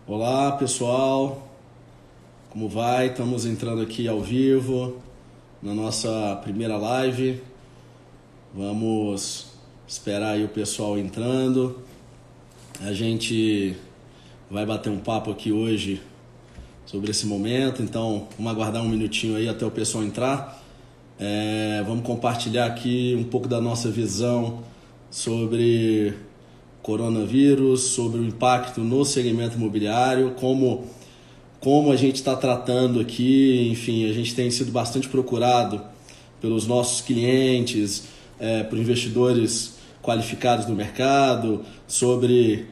Olá pessoal, como vai? Estamos entrando aqui ao vivo na nossa primeira live. Vamos esperar aí o pessoal entrando. A gente vai bater um papo aqui hoje sobre esse momento, então vamos aguardar um minutinho aí até o pessoal entrar. Vamos compartilhar aqui um pouco da nossa visão sobre coronavírus, sobre o impacto no segmento imobiliário, como a gente está tratando aqui. Enfim, a gente tem sido bastante procurado pelos nossos clientes, por investidores qualificados do mercado, sobre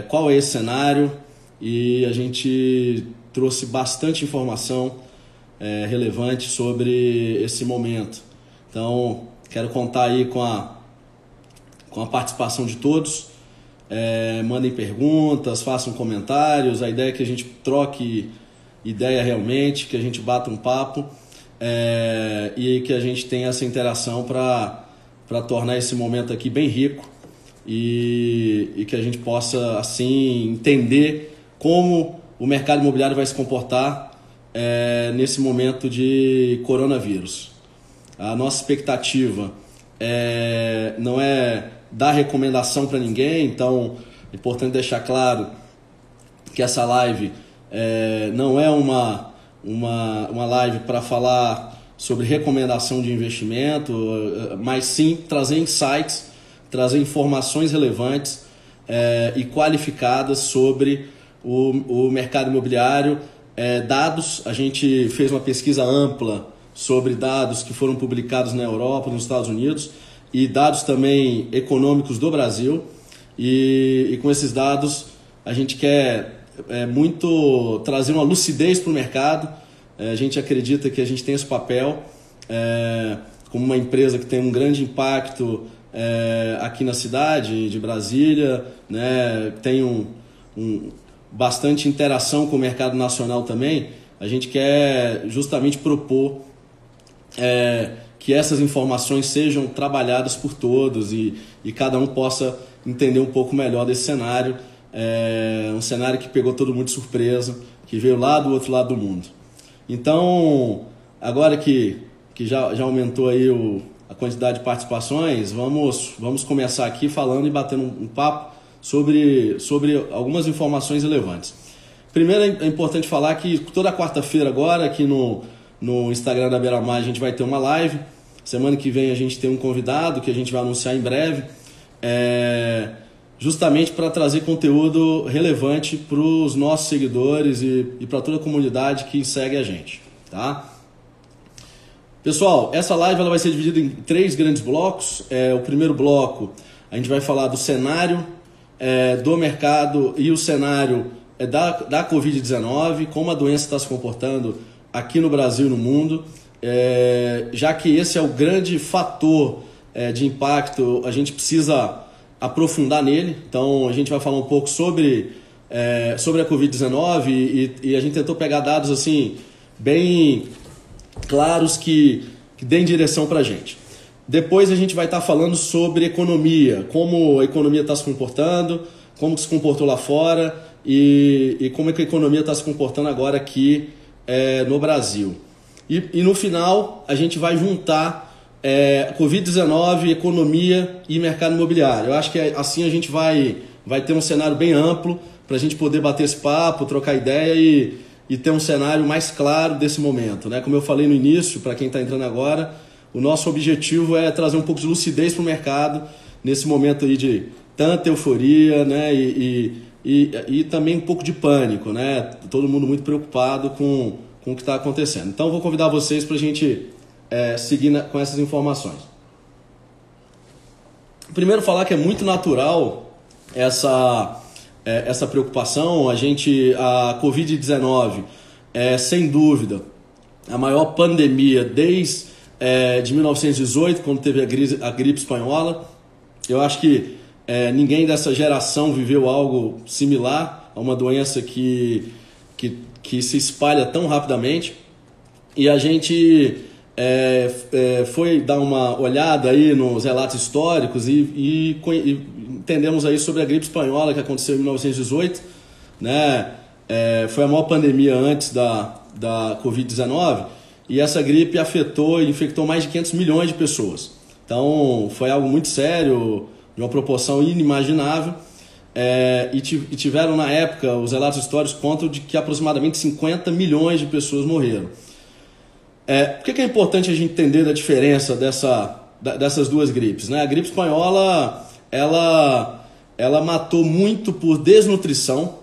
qual é esse cenário, e a gente trouxe bastante informação relevante sobre esse momento. Então, quero contar aí com a participação de todos. Mandem perguntas, façam comentários. A ideia é que a gente troque ideia realmente, que a gente bata um papo e que a gente tenha essa interação para tornar esse momento aqui bem rico e que a gente possa assim entender como o mercado imobiliário vai se comportar nesse momento de coronavírus. A nossa expectativa não é dar recomendação para ninguém, então é importante deixar claro que essa live não é uma live para falar sobre recomendação de investimento, mas sim trazer insights, trazer informações relevantes e qualificadas sobre o mercado imobiliário. Dados, a gente fez uma pesquisa ampla sobre dados que foram publicados na Europa, nos Estados Unidos, e dados também econômicos do Brasil, e com esses dados a gente quer muito trazer uma lucidez para o mercado. A gente acredita que a gente tem esse papel como uma empresa que tem um grande impacto aqui na cidade de Brasília, né? Tem bastante interação com o mercado nacional também. A gente quer justamente propor que essas informações sejam trabalhadas por todos e cada um possa entender um pouco melhor desse cenário. Um cenário que pegou todo mundo de surpresa, que veio lá do outro lado do mundo. Então, agora que já aumentou aí a quantidade de participações, vamos começar aqui falando e batendo um papo sobre algumas informações relevantes. Primeiro, é importante falar que toda quarta-feira agora, aqui no Instagram da Beira-Mar, a gente vai ter uma live. Semana que vem a gente tem um convidado que a gente vai anunciar em breve, justamente para trazer conteúdo relevante para os nossos seguidores e para toda a comunidade que segue a gente, tá? Pessoal, essa live ela vai ser dividida em 3 grandes blocos. O primeiro bloco, a gente vai falar do cenário do mercado e o cenário da Covid-19, como a doença está se comportando aqui no Brasil e no mundo. Já que esse é o grande fator de impacto, a gente precisa aprofundar nele. Então a gente vai falar um pouco sobre a Covid-19 e a gente tentou pegar dados assim bem claros que deem direção para a gente. Depois a gente vai estar falando sobre economia, como a economia está se comportando, como se comportou lá fora e como é que a economia está se comportando agora aqui no Brasil. E no final a gente vai juntar Covid-19, economia e mercado imobiliário. Eu acho que assim a gente vai ter um cenário bem amplo para a gente poder bater esse papo, trocar ideia e ter um cenário mais claro desse momento, né? Como eu falei no início, para quem está entrando agora, o nosso objetivo é trazer um pouco de lucidez para o mercado nesse momento aí de tanta euforia, né? E também um pouco de pânico, né? Todo mundo muito preocupado com o que está acontecendo. Então, eu vou convidar vocês para a gente seguir com essas informações. Primeiro, falar que é muito natural essa preocupação. A Covid-19 sem dúvida, a maior pandemia desde de 1918, quando teve a gripe espanhola. Eu acho que ninguém dessa geração viveu algo similar a uma doença que se espalha tão rapidamente. E a gente foi dar uma olhada aí nos relatos históricos e entendemos aí sobre a gripe espanhola que aconteceu em 1918, né? foi a maior pandemia antes da Covid-19, e essa gripe afetou e infectou mais de 500 milhões de pessoas. Então, foi algo muito sério, de uma proporção inimaginável, e tiveram, na época, os relatos históricos contam de que aproximadamente 50 milhões de pessoas morreram. Por que é importante a gente entender a diferença dessas duas gripes, né? A gripe espanhola, ela matou muito por desnutrição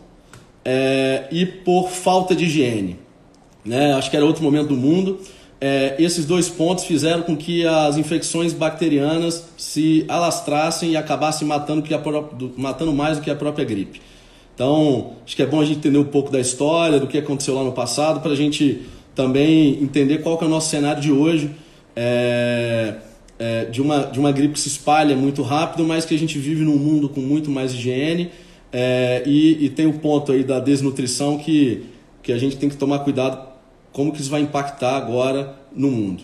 e por falta de higiene, né? Acho que era outro momento do mundo. Esses dois pontos fizeram com que as infecções bacterianas se alastrassem e acabassem matando mais do que a própria gripe. Então, acho que é bom a gente entender um pouco da história, do que aconteceu lá no passado, para a gente também entender qual que é o nosso cenário de hoje, de uma gripe que se espalha muito rápido, mas que a gente vive num mundo com muito mais higiene, e tem o ponto aí da desnutrição que a gente tem que tomar cuidado como que isso vai impactar agora no mundo.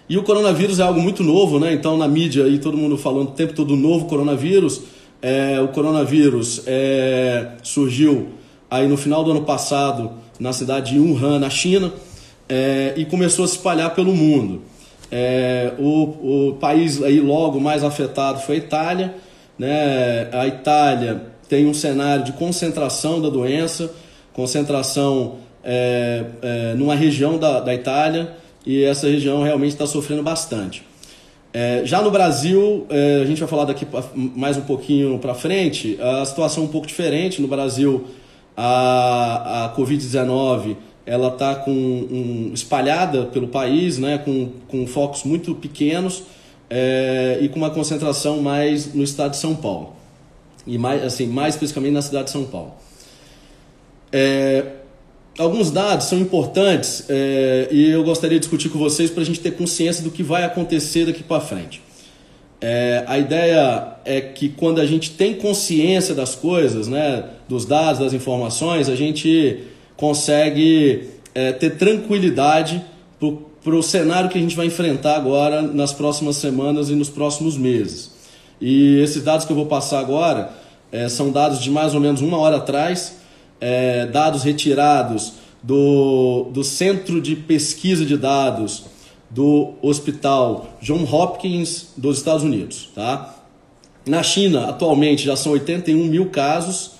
E o coronavírus é algo muito novo, né? Então, na mídia, aí, todo mundo falando o tempo todo do novo coronavírus. O coronavírus surgiu aí no final do ano passado na cidade de Wuhan, na China, e começou a se espalhar pelo mundo. O país aí logo mais afetado foi a Itália, né? A Itália tem um cenário de concentração da doença, concentração numa região da Itália, e essa região realmente está sofrendo bastante. Já no Brasil, a gente vai falar daqui mais um pouquinho para frente, a situação é um pouco diferente. No Brasil, a Covid-19 ela está espalhada pelo país, né, com focos muito pequenos, e com uma concentração mais no estado de São Paulo, e mais especificamente na cidade de São Paulo. Alguns dados são importantes, e eu gostaria de discutir com vocês para a gente ter consciência do que vai acontecer daqui para frente. A ideia é que quando a gente tem consciência das coisas, né, dos dados, das informações, a gente consegue ter tranquilidade para o cenário que a gente vai enfrentar agora nas próximas semanas e nos próximos meses. E esses dados que eu vou passar agora são dados de mais ou menos uma hora atrás, dados retirados do Centro de Pesquisa de Dados do Hospital Johns Hopkins dos Estados Unidos. Tá? Na China, atualmente, já são 81 mil casos.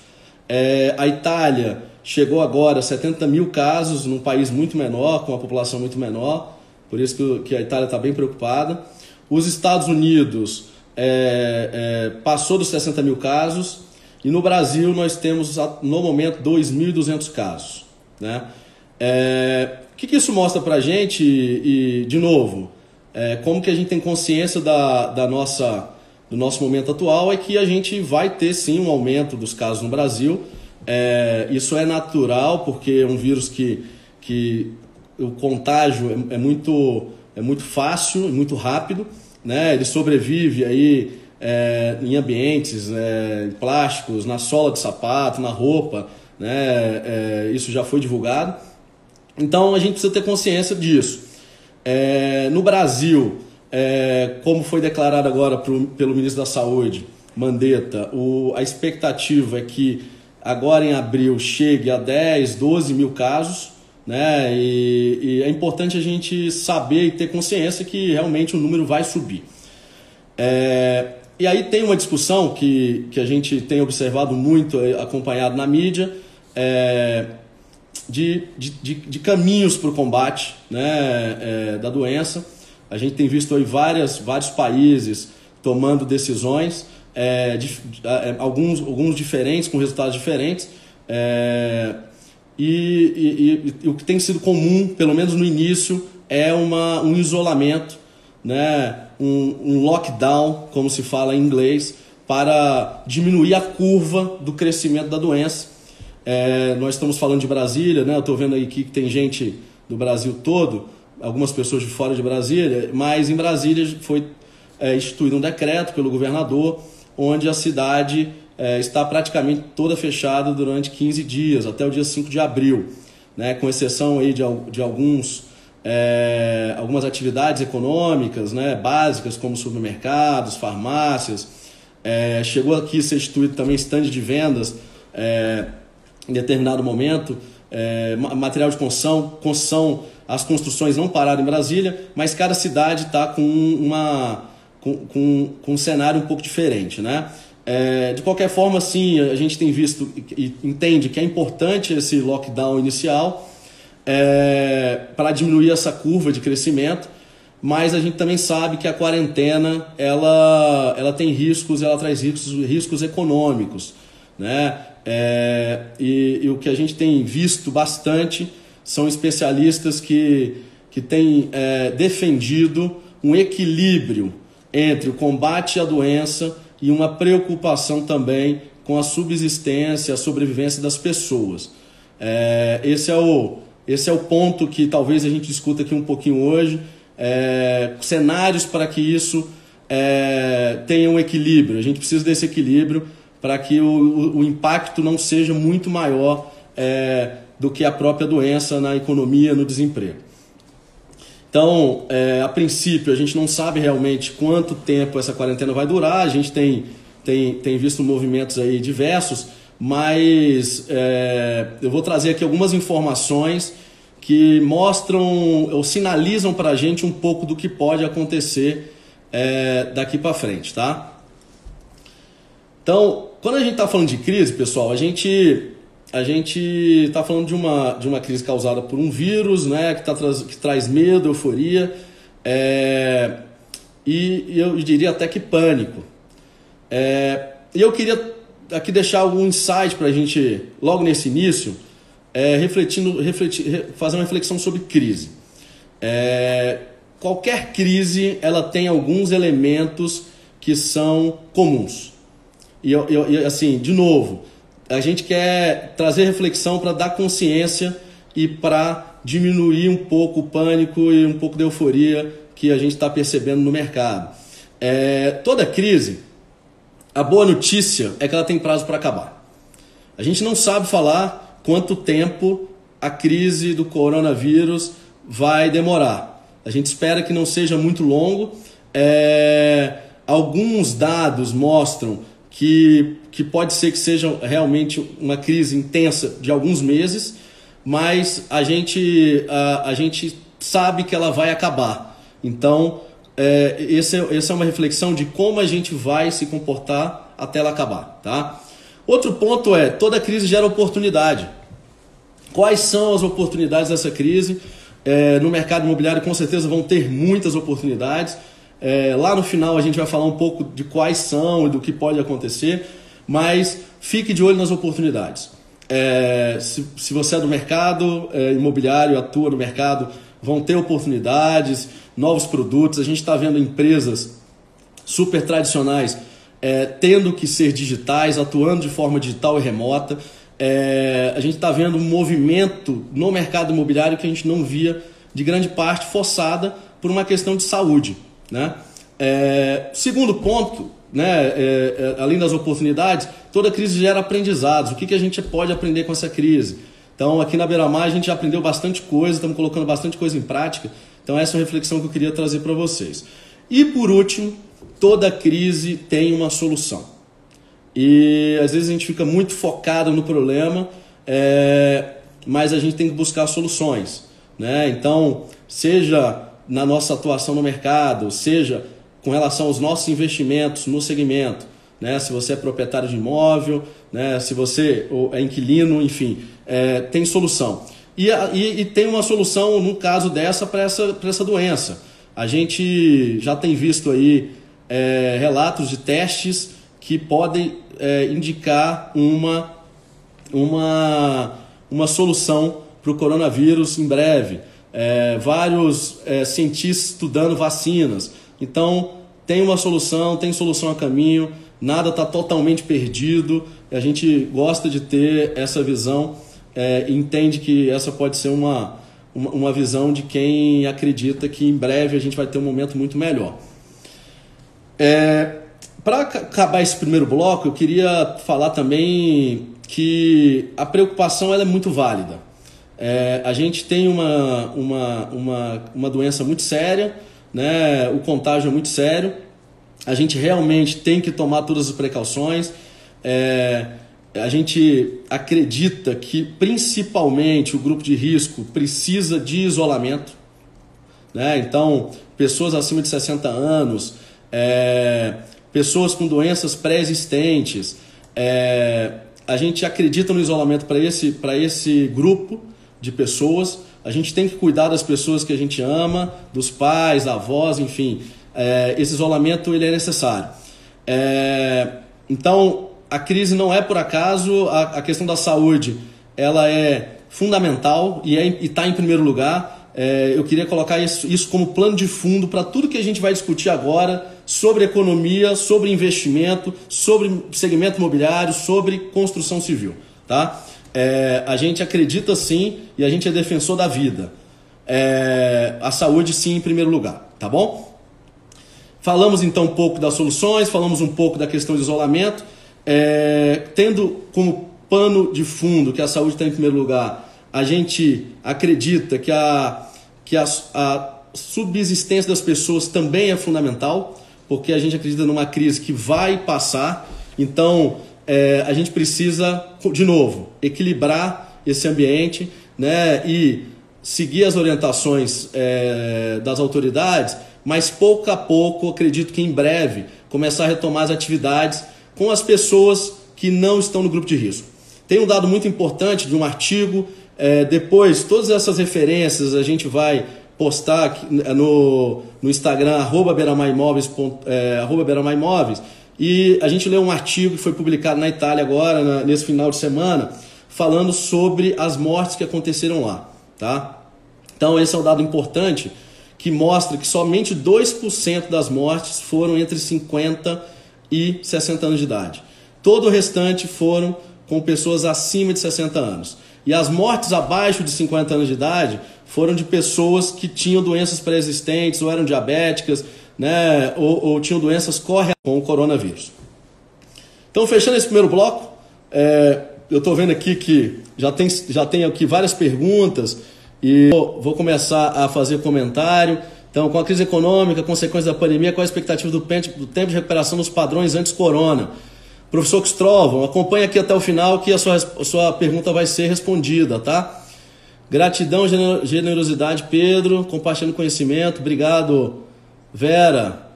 A Itália chegou agora a 70 mil casos, num país muito menor, com uma população muito menor, por isso que a Itália está bem preocupada. Os Estados Unidos passou dos 60 mil casos, e no Brasil nós temos, no momento, 2.200 casos. Né? O que isso mostra para a gente? E, de novo, como que a gente tem consciência do nosso momento atual, é que a gente vai ter sim um aumento dos casos no Brasil. Isso é natural, porque é um vírus que o contágio é muito fácil, muito rápido, né? Ele sobrevive aí, em ambientes plásticos, na sola de sapato, na roupa, né? Isso já foi divulgado. Então a gente precisa ter consciência disso. No Brasil, como foi declarado agora pelo ministro da Saúde, Mandetta, a expectativa é que agora em abril chegue a 10, 12 mil casos, né? E é importante a gente saber e ter consciência que realmente o número vai subir. E aí tem uma discussão que a gente tem observado muito, acompanhado na mídia, de caminhos para o combate, né, da doença. A gente tem visto aí vários países tomando decisões, alguns diferentes, com resultados diferentes, e o que tem sido comum, pelo menos no início, é um isolamento, né, um lockdown, como se fala em inglês, para diminuir a curva do crescimento da doença. Nós estamos falando de Brasília, né? Eu estou vendo aí aqui que tem gente do Brasil todo, algumas pessoas de fora de Brasília, mas em Brasília foi instituído um decreto pelo governador, onde a cidade está praticamente toda fechada durante 15 dias, até o dia 5 de abril, né? Com exceção aí de algumas atividades econômicas, né, básicas, como supermercados, farmácias. Chegou aqui a ser instituído também estande de vendas em determinado momento, material de construção, as construções não pararam em Brasília, mas cada cidade está com um cenário um pouco diferente, né? De qualquer forma, sim, a gente tem visto e entende que é importante esse lockdown inicial para diminuir essa curva de crescimento, mas a gente também sabe que a quarentena ela tem riscos, ela traz riscos econômicos, né? E o que a gente tem visto bastante são especialistas que têm defendido um equilíbrio entre o combate à doença e uma preocupação também com a subsistência, a sobrevivência das pessoas. Esse é o ponto que talvez a gente discuta aqui um pouquinho hoje, cenários para que isso tenha um equilíbrio. A gente precisa desse equilíbrio para que o impacto não seja muito maior do que a própria doença na economia, no desemprego. Então, a princípio, a gente não sabe realmente quanto tempo essa quarentena vai durar, a gente tem visto movimentos aí diversos, mas eu vou trazer aqui algumas informações que mostram ou sinalizam para a gente um pouco do que pode acontecer daqui para frente, tá? Então, quando a gente está falando de crise, pessoal, a gente está falando de uma crise causada por um vírus, né, que traz medo, euforia, e eu diria até que pânico. E eu queria aqui deixar algum insight para a gente, logo nesse início, fazer uma reflexão sobre crise. Qualquer crise ela tem alguns elementos que são comuns. E assim, de novo, a gente quer trazer reflexão para dar consciência e para diminuir um pouco o pânico e um pouco da euforia que a gente está percebendo no mercado. Toda crise, a boa notícia é que ela tem prazo para acabar. A gente não sabe falar quanto tempo a crise do coronavírus vai demorar. A gente espera que não seja muito longo. Alguns dados mostram que pode ser que seja realmente uma crise intensa de alguns meses, mas a gente sabe que ela vai acabar. Então, essa é uma reflexão de como a gente vai se comportar até ela acabar, tá? Outro ponto toda crise gera oportunidade. Quais são as oportunidades dessa crise? No mercado imobiliário, com certeza, vão ter muitas oportunidades. Lá no final a gente vai falar um pouco de quais são e do que pode acontecer, mas fique de olho nas oportunidades. Se você é do mercado imobiliário, atua no mercado, vão ter oportunidades, novos produtos. A gente está vendo empresas super tradicionais tendo que ser digitais, atuando de forma digital e remota. A gente está vendo um movimento no mercado imobiliário que a gente não via, de grande parte forçada por uma questão de saúde, né? Segundo ponto, né, além das oportunidades, toda crise gera aprendizados. O que a gente pode aprender com essa crise? Então, aqui na Beira Mar a gente já aprendeu bastante coisa, estamos colocando bastante coisa em prática. Então, essa é uma reflexão que eu queria trazer para vocês. E, por último, toda crise tem uma solução. E, às vezes, a gente fica muito focado no problema, mas a gente tem que buscar soluções, né? Então, seja na nossa atuação no mercado, seja com relação aos nossos investimentos no segmento, né? Se você é proprietário de imóvel, né? Se você é inquilino, enfim, tem solução. E tem uma solução, no caso dessa, para essa doença. A gente já tem visto aí relatos de testes que podem indicar uma solução para o coronavírus em breve. Vários cientistas estudando vacinas. Então, tem uma solução, tem solução a caminho, nada está totalmente perdido. A gente gosta de ter essa visão e entende que essa pode ser uma visão de quem acredita que em breve a gente vai ter um momento muito melhor. Para acabar esse primeiro bloco, eu queria falar também que a preocupação ela é muito válida. A gente tem uma doença muito séria, né? O contágio é muito sério, a gente realmente tem que tomar todas as precauções. a gente acredita que principalmente o grupo de risco precisa de isolamento, né? Então, pessoas acima de 60 anos, pessoas com doenças pré-existentes, a gente acredita no isolamento para esse grupo de pessoas. A gente tem que cuidar das pessoas que a gente ama, dos pais, avós, enfim. Esse isolamento ele é necessário. Então, a crise não é por acaso, a questão da saúde ela é fundamental e está em primeiro lugar. Eu queria colocar isso como plano de fundo para tudo que a gente vai discutir agora sobre economia, sobre investimento, sobre segmento imobiliário, sobre construção civil. Tá? A gente acredita sim e a gente é defensor da vida. A saúde sim em primeiro lugar, tá bom? Falamos então um pouco das soluções, falamos um pouco da questão de isolamento. Tendo como pano de fundo que a saúde está em primeiro lugar, a gente acredita que a subsistência das pessoas também é fundamental, porque a gente acredita numa crise que vai passar. Então, a gente precisa, de novo, equilibrar esse ambiente, né, e seguir as orientações das autoridades, mas pouco a pouco, acredito que em breve, começar a retomar as atividades com as pessoas que não estão no grupo de risco. Tem um dado muito importante de um artigo, depois todas essas referências a gente vai postar aqui no Instagram, @beiramarimoveis, e a gente leu um artigo que foi publicado na Itália agora, nesse final de semana, falando sobre as mortes que aconteceram lá. Tá? Então esse é um dado importante que mostra que somente 2% das mortes foram entre 50 e 60 anos de idade. Todo o restante foram com pessoas acima de 60 anos. E as mortes abaixo de 50 anos de idade foram de pessoas que tinham doenças pré-existentes, ou eram diabéticas, né, ou tinham doenças correlacionadas com o coronavírus. Então, fechando esse primeiro bloco, eu estou vendo aqui que já tem aqui várias perguntas e vou começar a fazer comentário. Então, com a crise econômica, consequência da pandemia, qual a expectativa do tempo de recuperação dos padrões antes corona? Professor Cristóvão, acompanhe aqui até o final que a sua pergunta vai ser respondida, tá? Gratidão, generosidade, Pedro, compartilhando conhecimento. Obrigado, Vera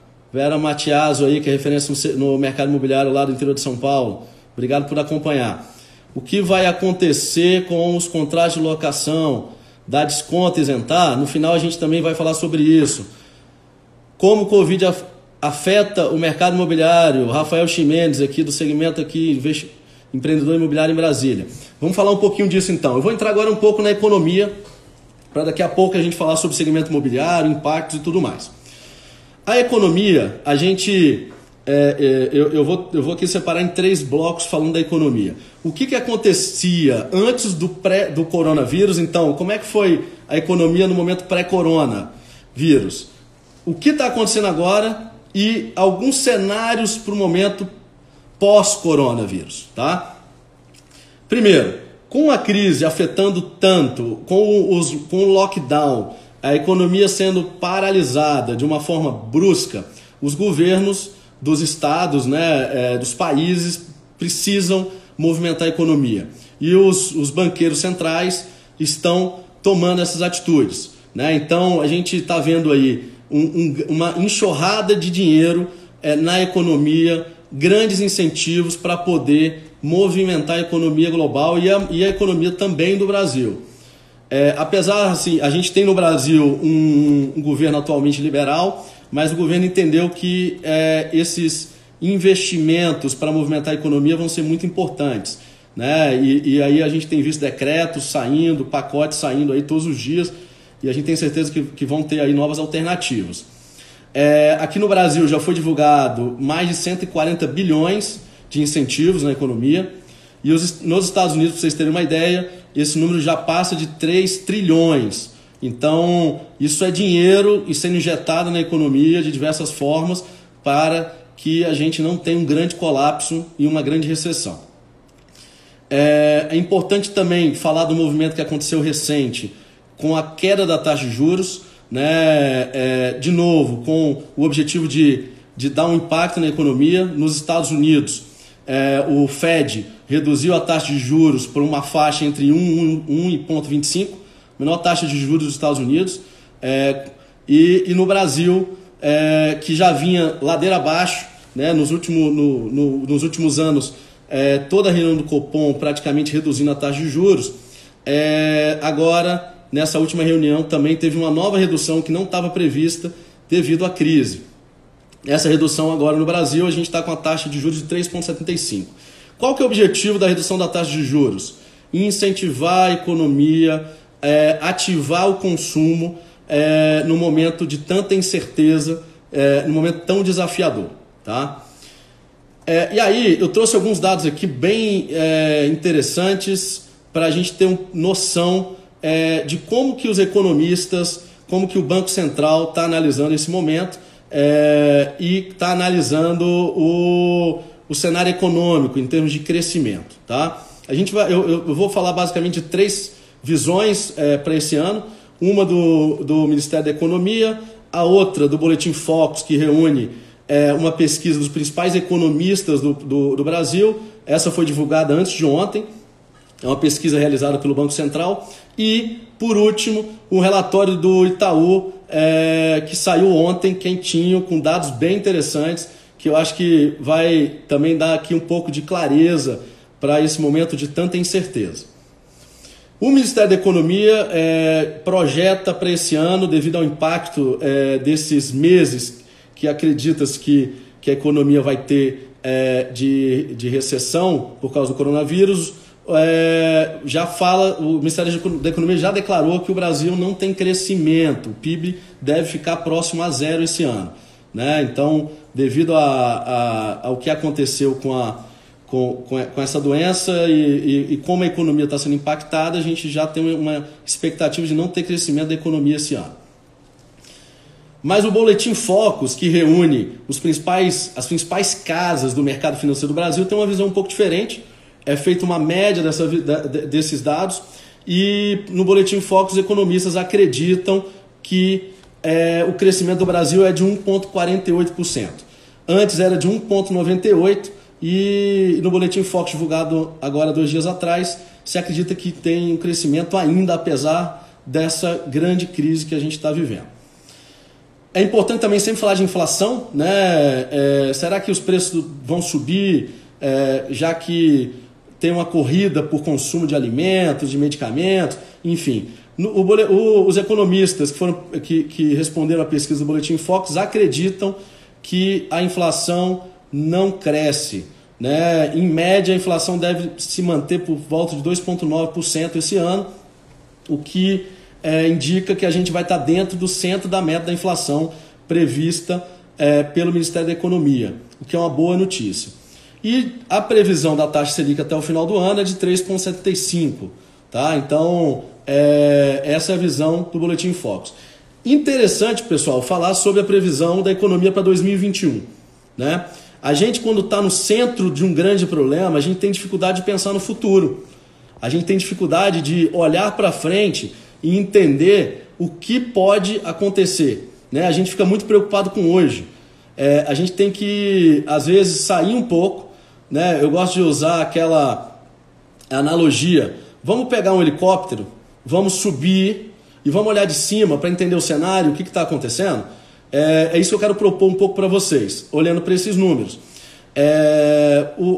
Matiaso aí, que é referência no mercado imobiliário lá do interior de São Paulo. Obrigado por acompanhar. O que vai acontecer com os contratos de locação? Dar desconto, isentar? No final a gente também vai falar sobre isso. Como o Covid afeta o mercado imobiliário? Rafael Ximenes aqui do segmento aqui, empreendedor imobiliário em Brasília. Vamos falar um pouquinho disso então. Eu vou entrar agora um pouco na economia, para daqui a pouco a gente falar sobre segmento imobiliário, impactos e tudo mais. A economia, a gente... eu vou aqui separar em 3 blocos falando da economia. O que acontecia antes do coronavírus? Então, como é que foi a economia no momento pré-coronavírus? O que está acontecendo agora e alguns cenários para o momento pós-coronavírus, tá? Primeiro, com a crise afetando tanto, com o lockdown, a economia sendo paralisada de uma forma brusca, os governos dos estados, né, dos países precisam movimentar a economia. E os banqueiros centrais estão tomando essas atitudes, né? Então, a gente está vendo aí uma enxurrada de dinheiro na economia, grandes incentivos para poder movimentar a economia global e a economia também do Brasil. Apesar, assim, a gente tem no Brasil um governo atualmente liberal, mas o governo entendeu que esses investimentos para movimentar a economia vão ser muito importantes, né? E aí a gente tem visto decretos saindo, pacotes saindo aí todos os dias, e a gente tem certeza que vão ter aí novas alternativas. Aqui no Brasil já foi divulgado mais de 140 bilhões de incentivos na economia, e nos Estados Unidos, para vocês terem uma ideia, esse número já passa de 3 trilhões. Então, isso é dinheiro e sendo injetado na economia de diversas formas para que a gente não tenha um grande colapso e uma grande recessão. É importante também falar do movimento que aconteceu recente com a queda da taxa de juros, né? De novo, com o objetivo de dar um impacto na economia. Nos Estados Unidos, o Fed reduziu a taxa de juros por uma faixa entre 1 e 1,25, menor taxa de juros dos Estados Unidos, e no Brasil, que já vinha ladeira abaixo, né, nos últimos anos, toda a reunião do Copom praticamente reduzindo a taxa de juros, agora, nessa última reunião, também teve uma nova redução que não estava prevista devido à crise. Essa redução agora no Brasil, a gente está com a taxa de juros de 3,75. Qual que é o objetivo da redução da taxa de juros? Incentivar a economia, ativar o consumo no momento de tanta incerteza, no momento tão desafiador. Tá? E aí, eu trouxe alguns dados aqui bem interessantes para a gente ter uma noção de como que os economistas, como que o Banco Central está analisando esse momento e está analisando o cenário econômico em termos de crescimento. Tá? Eu vou falar basicamente de 3 visões para esse ano. Uma do Ministério da Economia, a outra do Boletim Focus, que reúne uma pesquisa dos principais economistas do Brasil. Essa foi divulgada antes de ontem. É uma pesquisa realizada pelo Banco Central. E, por último, um relatório do Itaú, que saiu ontem, quentinho, com dados bem interessantes, que eu acho que vai também dar aqui um pouco de clareza para esse momento de tanta incerteza. O Ministério da Economia projeta para esse ano, devido ao impacto desses meses que acredita-se que a economia vai ter de recessão por causa do coronavírus, o Ministério da Economia já declarou que o Brasil não tem crescimento, o PIB deve ficar próximo a 0 esse ano. Né? Então, devido ao que aconteceu com essa doença e como a economia está sendo impactada, a gente já tem uma expectativa de não ter crescimento da economia esse ano. Mas o Boletim Focus, que reúne as principais casas do mercado financeiro do Brasil, tem uma visão um pouco diferente. É feita uma média desses dados e no Boletim Focus, os economistas acreditam que o crescimento do Brasil é de 1,48%. Antes era de 1,98%. E no Boletim Focus, divulgado agora 2 dias atrás, se acredita que tem um crescimento ainda, apesar dessa grande crise que a gente está vivendo. É importante também sempre falar de inflação, né? Será que os preços vão subir, já que tem uma corrida por consumo de alimentos, de medicamentos, enfim. Os economistas que responderam à pesquisa do Boletim Focus acreditam que a inflação não cresce. Né? Em média, a inflação deve se manter por volta de 2,9% esse ano, o que indica que a gente vai estar dentro do centro da meta da inflação prevista pelo Ministério da Economia, o que é uma boa notícia. E a previsão da taxa Selic até o final do ano é de 3,75%. Tá? Então, essa é a visão do Boletim Focus. Interessante, pessoal, falar sobre a previsão da economia para 2021. Né? A gente, quando está no centro de um grande problema, a gente tem dificuldade de pensar no futuro. A gente tem dificuldade de olhar para frente e entender o que pode acontecer. Né? A gente fica muito preocupado com hoje. A gente tem que, às vezes, sair um pouco. Né? Eu gosto de usar aquela analogia. Vamos pegar um helicóptero, vamos subir e vamos olhar de cima para entender o cenário, o que está acontecendo. É isso que eu quero propor um pouco para vocês, olhando para esses números.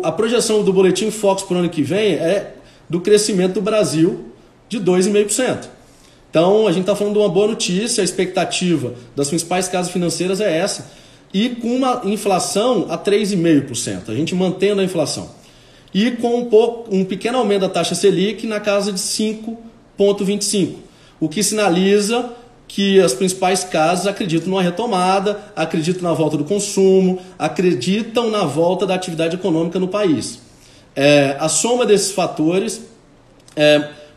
A projeção do Boletim Focus para o ano que vem é do crescimento do Brasil de 2,5%. Então, a gente está falando de uma boa notícia, a expectativa das principais casas financeiras é essa, e com uma inflação a 3,5%, a gente mantendo a inflação. E com um pequeno aumento da taxa Selic na casa de 5,25%, o que sinaliza que as principais casas acreditam numa retomada, acreditam na volta do consumo, acreditam na volta da atividade econômica no país. A soma desses fatores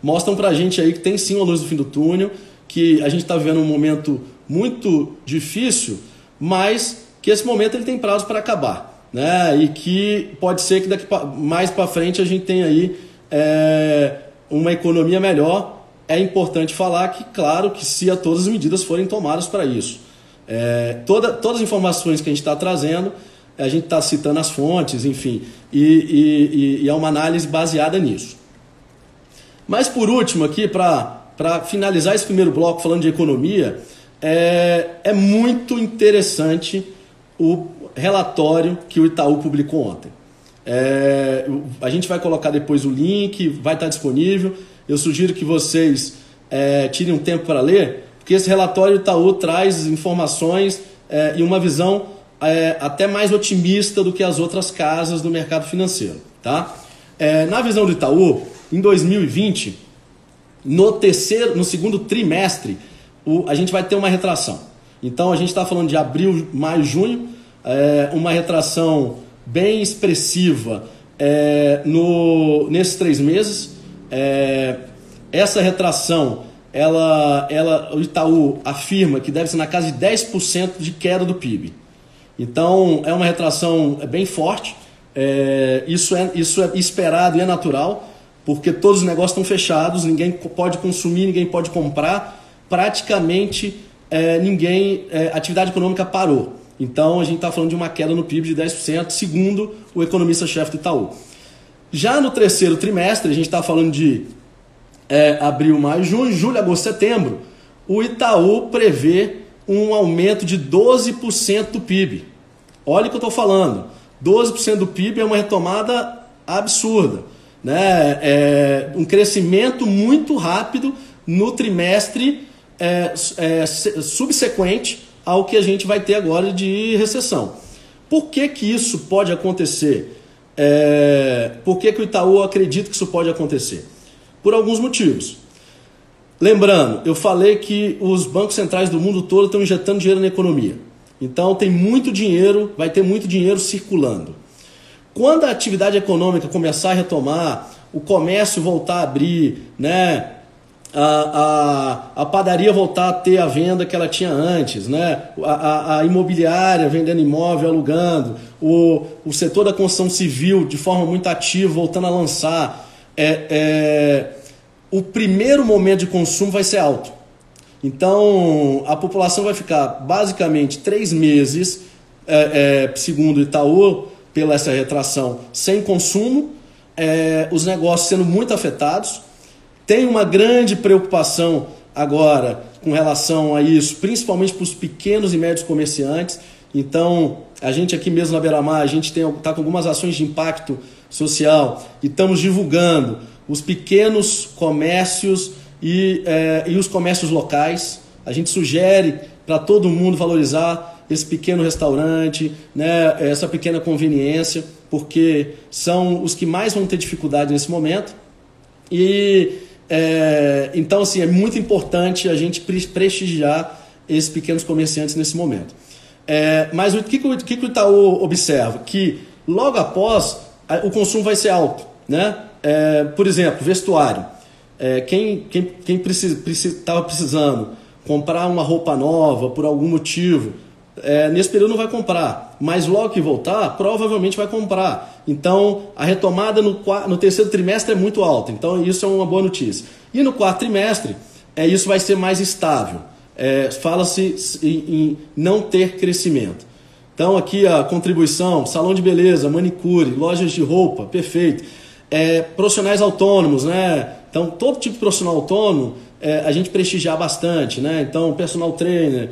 mostram para a gente aí que tem sim uma luz no fim do túnel, que a gente está vivendo um momento muito difícil, mas que esse momento ele tem prazo para acabar. Né? E que pode ser que mais para frente a gente tenha aí uma economia melhor. É importante falar que, claro, que se todas as medidas forem tomadas para isso. Todas as informações que a gente está trazendo a gente está citando as fontes, enfim, e é uma análise baseada nisso. Mas por último aqui, para finalizar esse primeiro bloco falando de economia, é muito interessante o relatório que o Itaú publicou ontem. A gente vai colocar depois o link, vai estar disponível. Eu sugiro que vocês tirem um tempo para ler, porque esse relatório do Itaú traz informações e uma visão até mais otimista do que as outras casas do mercado financeiro. Tá? Na visão do Itaú, em 2020, no segundo trimestre, a gente vai ter uma retração. Então a gente está falando de abril, maio, junho, uma retração bem expressiva nesses 3 meses. Essa retração, o Itaú afirma que deve ser na casa de 10% de queda do PIB. Então é uma retração bem forte. Isso é esperado e é natural, porque todos os negócios estão fechados, ninguém pode consumir, ninguém pode comprar, praticamente a atividade econômica parou. Então a gente está falando de uma queda no PIB de 10%, segundo o economista-chefe do Itaú. Já no terceiro trimestre, a gente está falando de abril, maio, junho, julho, agosto, setembro, o Itaú prevê um aumento de 12% do PIB. Olha o que eu estou falando, 12% do PIB é uma retomada absurda, né? Um crescimento muito rápido no trimestre subsequente ao que a gente vai ter agora de recessão. Por que isso pode acontecer? Por que o Itaú acredita que isso pode acontecer? Por alguns motivos. Lembrando, eu falei que os bancos centrais do mundo todo estão injetando dinheiro na economia. Então tem muito dinheiro, vai ter muito dinheiro circulando. Quando a atividade econômica começar a retomar, o comércio voltar a abrir, né? A padaria voltar a ter a venda que ela tinha antes, né? A imobiliária vendendo imóvel, alugando, o setor da construção civil de forma muito ativa, voltando a lançar. O primeiro momento de consumo vai ser alto. Então, a população vai ficar basicamente 3 meses, segundo o Itaú, pela essa retração, sem consumo, os negócios sendo muito afetados. Tem uma grande preocupação agora com relação a isso, principalmente para os pequenos e médios comerciantes. Então, a gente aqui mesmo na Beira-Mar, a gente está com algumas ações de impacto social e estamos divulgando os pequenos comércios e os comércios locais. A gente sugere para todo mundo valorizar esse pequeno restaurante, né, essa pequena conveniência, porque são os que mais vão ter dificuldade nesse momento. Então, assim, é muito importante a gente prestigiar esses pequenos comerciantes nesse momento. Mas o que o Itaú observa? Que logo após o consumo vai ser alto, né? Por exemplo, vestuário. Quem estava precisando comprar uma roupa nova por algum motivo, nesse período não vai comprar, mas logo que voltar, provavelmente vai comprar. Então, a retomada no terceiro trimestre é muito alta, então isso é uma boa notícia. E no quarto trimestre, isso vai ser mais estável. Fala-se em não ter crescimento. Então, aqui a contribuição, salão de beleza, manicure, lojas de roupa, perfeito. Profissionais autônomos, né? Então, todo tipo de profissional autônomo, a gente prestigiar bastante, né? Então, personal trainer,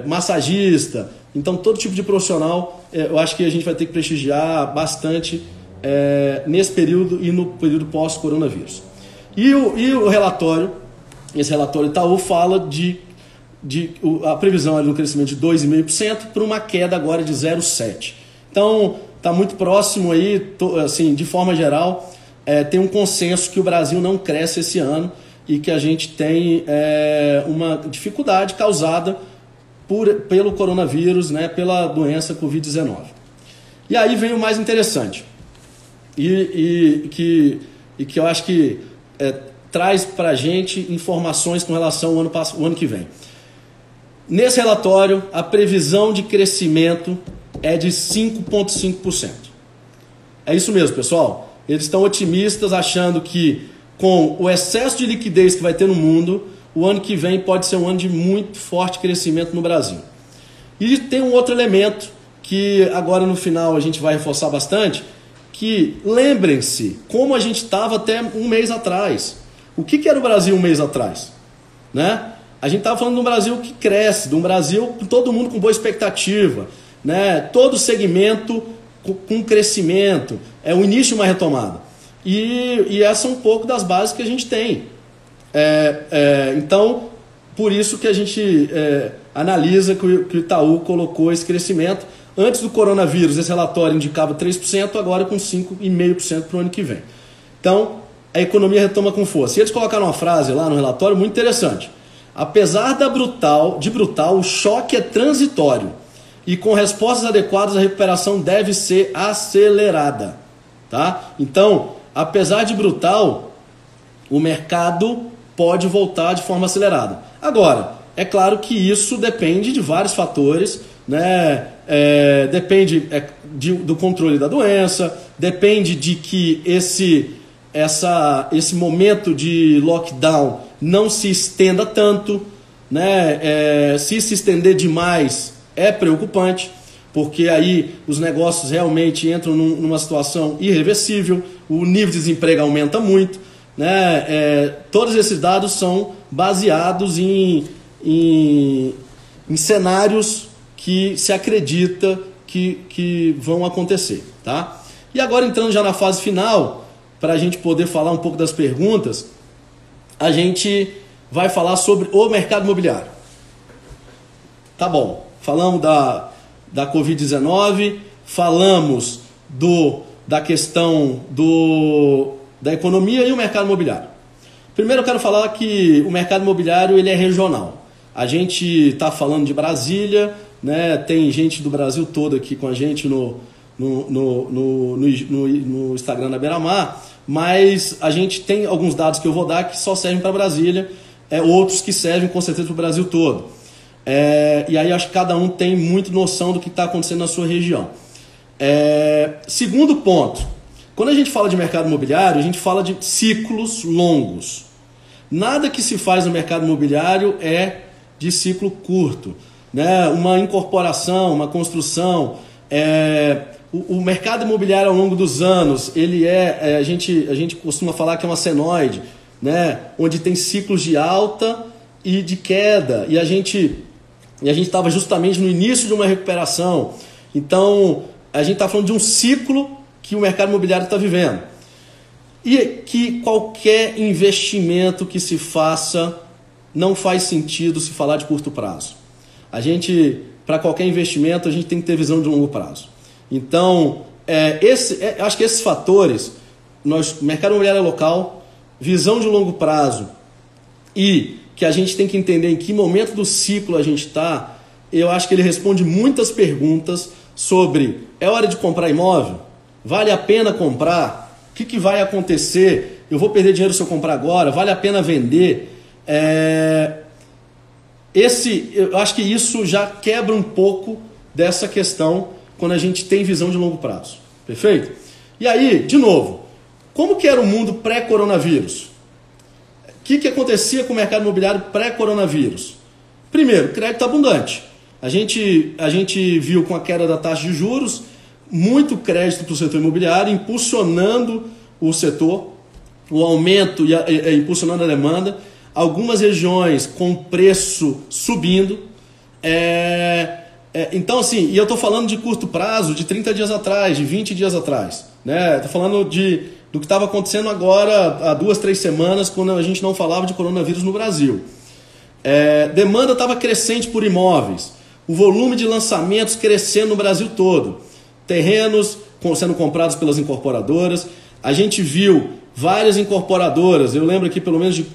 massagista, então todo tipo de profissional, eu acho que a gente vai ter que prestigiar bastante nesse período e no período pós-coronavírus. E o relatório, esse relatório Itaú fala a previsão é de um crescimento de 2,5% para uma queda agora de 0,7%. Então, está muito próximo aí, assim, de forma geral, tem um consenso que o Brasil não cresce esse ano e que a gente tem uma dificuldade causada pelo coronavírus, né, pela doença Covid-19. E aí vem o mais interessante, e que eu acho que traz para a gente informações com relação ao ano que vem. Nesse relatório, a previsão de crescimento é de 5,5%. É isso mesmo, pessoal. Eles estão otimistas, achando que com o excesso de liquidez que vai ter no mundo, o ano que vem pode ser um ano de muito forte crescimento no Brasil. E tem um outro elemento que agora no final a gente vai reforçar bastante, que lembrem-se como a gente estava até um mês atrás. O que era o Brasil um mês atrás? Né? A gente estava falando de um Brasil que cresce, de um Brasil com todo mundo com boa expectativa, né? Todo segmento com crescimento, é o início de uma retomada. E essa é um pouco das bases que a gente tem. Então, por isso que a gente analisa que o Itaú colocou esse crescimento. Antes do coronavírus, esse relatório indicava 3%, agora com 5,5% para o ano que vem. Então, a economia retoma com força. E eles colocaram uma frase lá no relatório muito interessante. Apesar de brutal, o choque é transitório e com respostas adequadas a recuperação deve ser acelerada. Tá? Então, apesar de brutal, o mercado pode voltar de forma acelerada. Agora, é claro que isso depende de vários fatores, né? Depende do controle da doença, depende de que esse momento de lockdown não se estenda tanto, né? Se estender demais é preocupante, porque aí os negócios realmente entram numa situação irreversível, o nível de desemprego aumenta muito, né? Todos esses dados são baseados em cenários que se acredita que vão acontecer. Tá? E agora entrando já na fase final, para a gente poder falar um pouco das perguntas, a gente vai falar sobre o mercado imobiliário. Tá bom, falamos da Covid-19, falamos da questão da economia e o mercado imobiliário. Primeiro eu quero falar que o mercado imobiliário ele é regional. A gente está falando de Brasília, né? Tem gente do Brasil todo aqui com a gente no Instagram da Beira-Mar, mas a gente tem alguns dados que eu vou dar que só servem para Brasília, outros que servem com certeza para o Brasil todo. E aí acho que cada um tem muita noção do que está acontecendo na sua região. Segundo ponto, quando a gente fala de mercado imobiliário, a gente fala de ciclos longos. Nada que se faz no mercado imobiliário é de ciclo curto, né? Uma incorporação, uma construção, o mercado imobiliário ao longo dos anos, ele a gente costuma falar que é uma senoide, né? Onde tem ciclos de alta e de queda, e a gente estava justamente no início de uma recuperação. Então, a gente está falando de um ciclo que o mercado imobiliário está vivendo. E que qualquer investimento que se faça não faz sentido se falar de curto prazo. Para qualquer investimento, a gente tem que ter visão de longo prazo. Então, acho que esses fatores, mercado imobiliário local, visão de longo prazo e que a gente tem que entender em que momento do ciclo a gente está, eu acho que ele responde muitas perguntas sobre: é hora de comprar imóvel? Vale a pena comprar? O que vai acontecer? Eu vou perder dinheiro se eu comprar agora? Vale a pena vender? Eu acho que isso já quebra um pouco dessa questão quando a gente tem visão de longo prazo. Perfeito? E aí, de novo, como que era o mundo pré-coronavírus? O que acontecia com o mercado imobiliário pré-coronavírus? Primeiro, crédito abundante. A gente viu com a queda da taxa de juros muito crédito para o setor imobiliário, impulsionando o setor, o aumento e impulsionando a demanda. Algumas regiões com preço subindo. Então, assim, e eu estou falando de curto prazo, de 30 dias atrás, de 20 dias atrás. Né? Estou falando do que estava acontecendo agora há 2, 3 semanas, quando a gente não falava de coronavírus no Brasil. Demanda estava crescente por imóveis. O volume de lançamentos crescendo no Brasil todo. Terrenos sendo comprados pelas incorporadoras. A gente viu várias incorporadoras, eu lembro aqui pelo menos de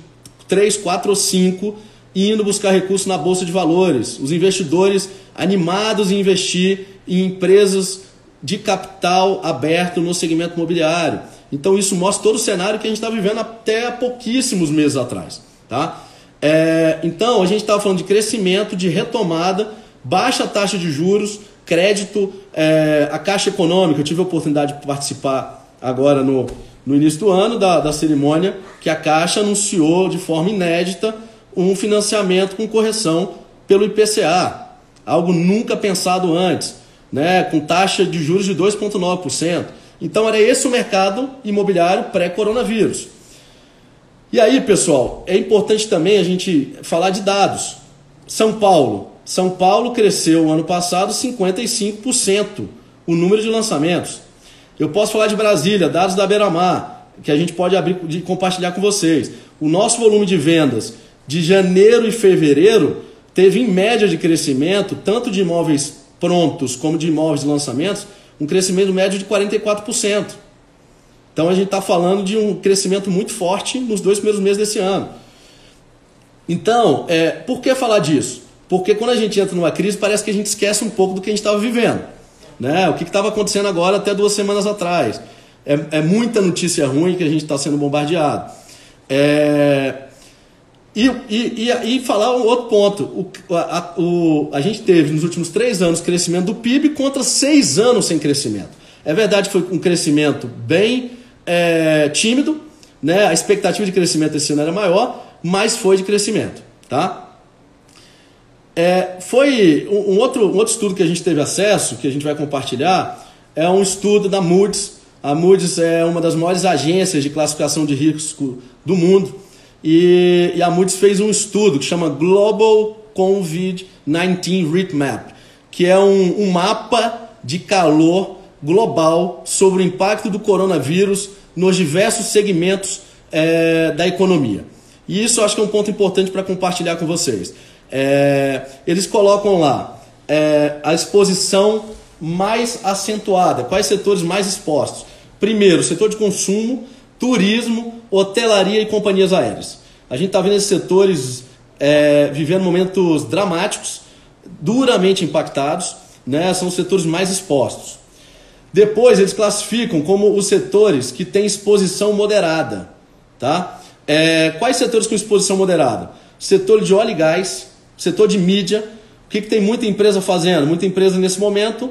3, 4 ou 5, indo buscar recursos na Bolsa de Valores. Os investidores animados em investir em empresas de capital aberto no segmento imobiliário. Então isso mostra todo o cenário que a gente está vivendo até há pouquíssimos meses atrás. Tá? Então a gente estava falando de crescimento, de retomada, baixa taxa de juros, crédito, a Caixa Econômica. Eu tive a oportunidade de participar agora no início do ano da cerimônia que a Caixa anunciou de forma inédita um financiamento com correção pelo IPCA, algo nunca pensado antes. né, com taxa de juros de 2,9%. Então era esse o mercado imobiliário pré-coronavírus. E aí, pessoal, é importante também a gente falar de dados. São Paulo cresceu ano passado 55% o número de lançamentos. Eu posso falar de Brasília, dados da Beira-Mar, que a gente pode abrir e compartilhar com vocês. O nosso volume de vendas de janeiro e fevereiro teve em média de crescimento, tanto de imóveis prontos como de imóveis de lançamentos, um crescimento médio de 44%. Então a gente está falando de um crescimento muito forte nos 2 primeiros meses desse ano. Então, por que falar disso? Porque quando a gente entra numa crise, parece que a gente esquece um pouco do que a gente estava vivendo, né? O que estava acontecendo agora até 2 semanas atrás. É muita notícia ruim que a gente está sendo bombardeado. E falar um outro ponto. A gente teve nos últimos 3 anos crescimento do PIB contra 6 anos sem crescimento. É verdade que foi um crescimento bem tímido, né? A expectativa de crescimento esse ano era maior, mas foi de crescimento. Tá? Foi um outro estudo que a gente teve acesso, que a gente vai compartilhar, é um estudo da Moody's. A Moody's é uma das maiores agências de classificação de risco do mundo. E a Moody's fez um estudo que chama Global COVID-19 Heat Map, que é um mapa de calor global sobre o impacto do coronavírus nos diversos segmentos da economia. E isso eu acho que é um ponto importante para compartilhar com vocês. Eles colocam lá a exposição mais acentuada, quais setores mais expostos. Primeiro, setor de consumo, turismo, hotelaria e companhias aéreas. A gente está vendo esses setores vivendo momentos dramáticos, duramente impactados, né? São os setores mais expostos. Depois eles classificam como os setores que têm exposição moderada. Tá? Quais setores com exposição moderada? Setor de óleo e gás, setor de mídia. O que tem muita empresa fazendo? Muita empresa nesse momento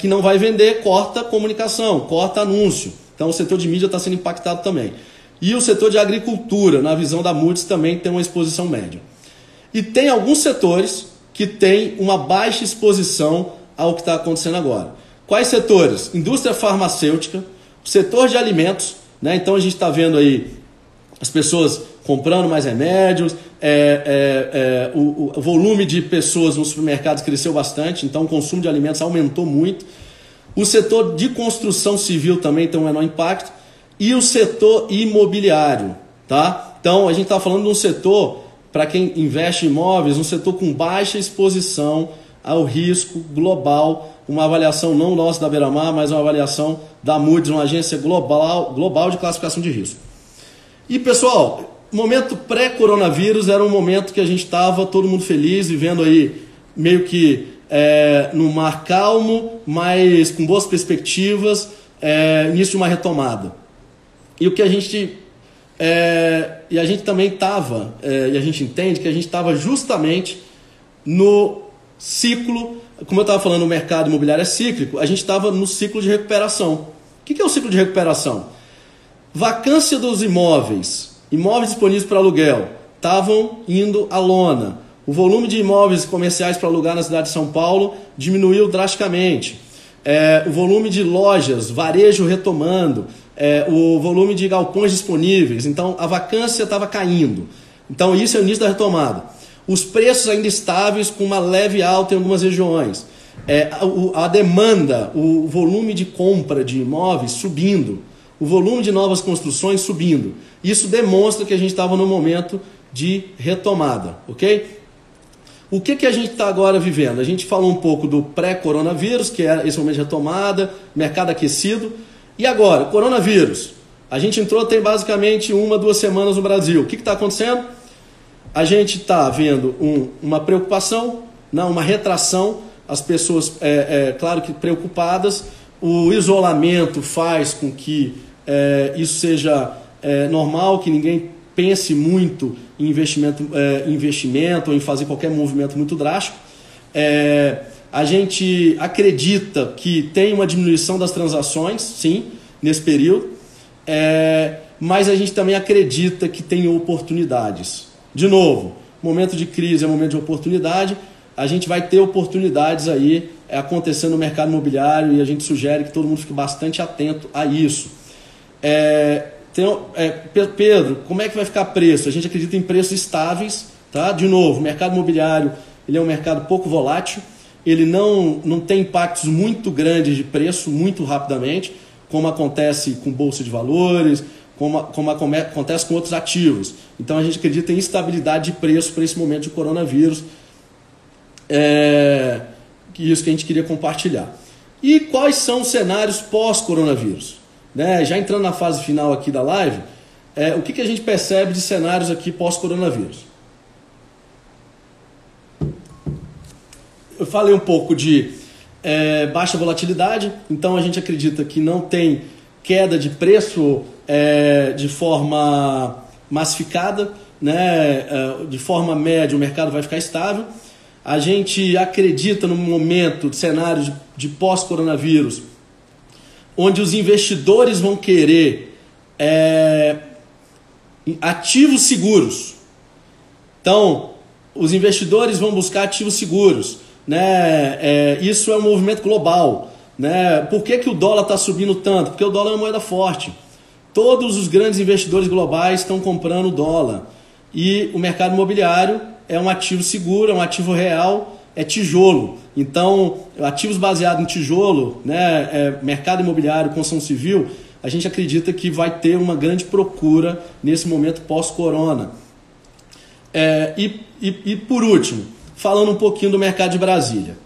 que não vai vender, corta comunicação, corta anúncio. Então o setor de mídia está sendo impactado também. E o setor de agricultura, na visão da Moody's, também tem uma exposição média. E tem alguns setores que têm uma baixa exposição ao que está acontecendo agora. Quais setores? Indústria farmacêutica, setor de alimentos, né? Então a gente está vendo aí as pessoas comprando mais remédios, o volume de pessoas nos supermercados cresceu bastante, então o consumo de alimentos aumentou muito. O setor de construção civil também tem um menor impacto. E o setor imobiliário. Tá? Então a gente está falando de um setor, para quem investe em imóveis, um setor com baixa exposição ao risco global. Uma avaliação não nossa da Beira-Mar, mas uma avaliação da Moody's, uma agência global de classificação de risco. E pessoal, o momento pré-coronavírus era um momento que a gente estava todo mundo feliz, vivendo aí meio que num mar calmo, mas com boas perspectivas, início de uma retomada. E o que a gente também estava, e a gente entende que a gente estava justamente no ciclo, como eu estava falando, o mercado imobiliário é cíclico, a gente estava no ciclo de recuperação. O que é o ciclo de recuperação? Vacância dos imóveis disponíveis para aluguel, estavam indo à lona. O volume de imóveis comerciais para alugar na cidade de São Paulo diminuiu drasticamente. O volume de lojas, varejo retomando, o volume de galpões disponíveis. Então, a vacância estava caindo. Então, isso é o início da retomada. Os preços ainda estáveis, com uma leve alta em algumas regiões. A demanda, o volume de compra de imóveis subindo. O volume de novas construções subindo. Isso demonstra que a gente estava no momento de retomada, ok? O que a gente está agora vivendo? A gente falou um pouco do pré-coronavírus, que é esse momento de retomada, mercado aquecido. E agora, coronavírus. A gente entrou tem basicamente 1, 2 semanas no Brasil. O que está acontecendo? A gente está vendo uma preocupação, não, uma retração. As pessoas, claro que preocupadas. O isolamento faz com que isso seja normal, que ninguém pense muito em investimento ou em fazer qualquer movimento muito drástico. A gente acredita que tem uma diminuição das transações, sim, nesse período, mas a gente também acredita que tem oportunidades. De novo, momento de crise é momento de oportunidade. a gente vai ter oportunidades aí acontecendo no mercado imobiliário e a gente sugere que todo mundo fique bastante atento a isso. Pedro, como é que vai ficar preço? A gente acredita em preços estáveis, tá? De novo, o mercado imobiliário ele é um mercado pouco volátil, ele não tem impactos muito grandes de preço muito rapidamente, como acontece com bolsa de valores, como acontece com outros ativos. Então a gente acredita em estabilidade de preço para esse momento de coronavírus. Isso que a gente queria compartilhar. E quais são os cenários pós-coronavírus? Né? Já entrando na fase final aqui da live, o que a gente percebe de cenários aqui pós-coronavírus? Eu falei um pouco de baixa volatilidade, então a gente acredita que não tem queda de preço de forma massificada, né? De forma média o mercado vai ficar estável. A gente acredita no momento de cenário de pós-coronavírus, onde os investidores vão querer ativos seguros. Então, os investidores vão buscar ativos seguros. Né? Isso é um movimento global. Né? Por que o dólar está subindo tanto? Porque o dólar é uma moeda forte. Todos os grandes investidores globais estão comprando dólar. E o mercado imobiliário é um ativo seguro, é um ativo real, é tijolo. Então, ativos baseados em tijolo, né? Mercado imobiliário, construção civil, a gente acredita que vai ter uma grande procura nesse momento pós-corona. E por último, falando um pouquinho do mercado de Brasília,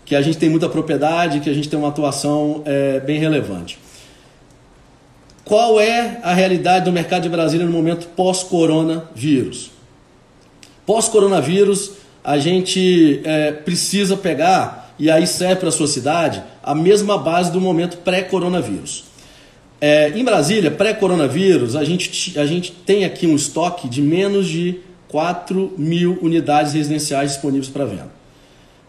que a gente tem muita propriedade, que a gente tem uma atuação bem relevante. Qual é a realidade do mercado de Brasília no momento pós-coronavírus? Pós-coronavírus, a gente precisa pegar, e aí serve para a sua cidade, a mesma base do momento pré-coronavírus. Em Brasília, pré-coronavírus, a gente tem aqui um estoque de menos de 4.000 unidades residenciais disponíveis para venda.